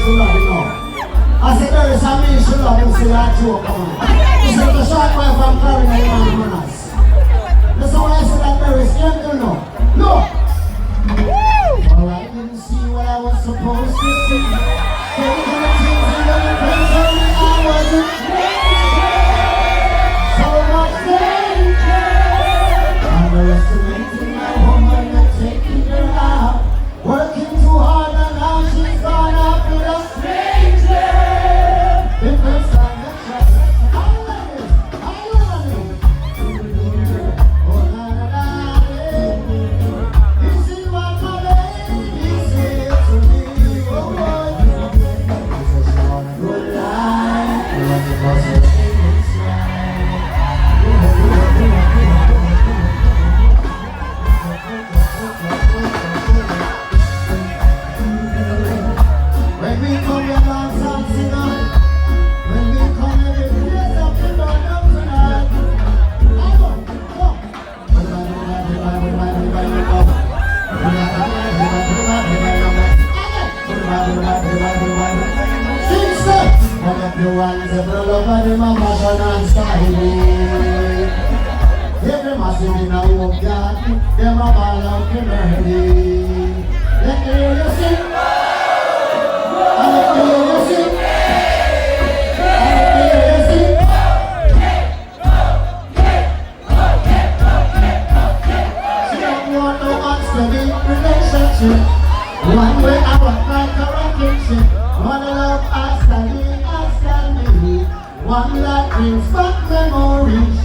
she love him now. I said there is a man she love him, say that joke, come on. He said the short boy from Carolina, you man, manners. That's why I said that there is him, you know. No! Well, I didn't see what I was supposed to see. So the things in the place of me, I wasn't so much danger. Underestimating my woman and taking her out. Working too hard and now she's gone up with a stranger. The first time that how you running? How you running? Oh, na na na, baby. You see what my baby said to me. Oh, boy. It's a short good life. Running for some things right. When we come here dance and sing on, when we come here we raise up the burn up tonight. I go, go. Sing step. Hold up your hands, every love of them a passion and style. Every massive in a walk yard, them a ball out the melody. Let me hear you sing. Let me hear you sing. Let me hear you sing. She don't want no unsteady relationship. One way I want like a rocket ship. One love, I stand me. One that brings back memories.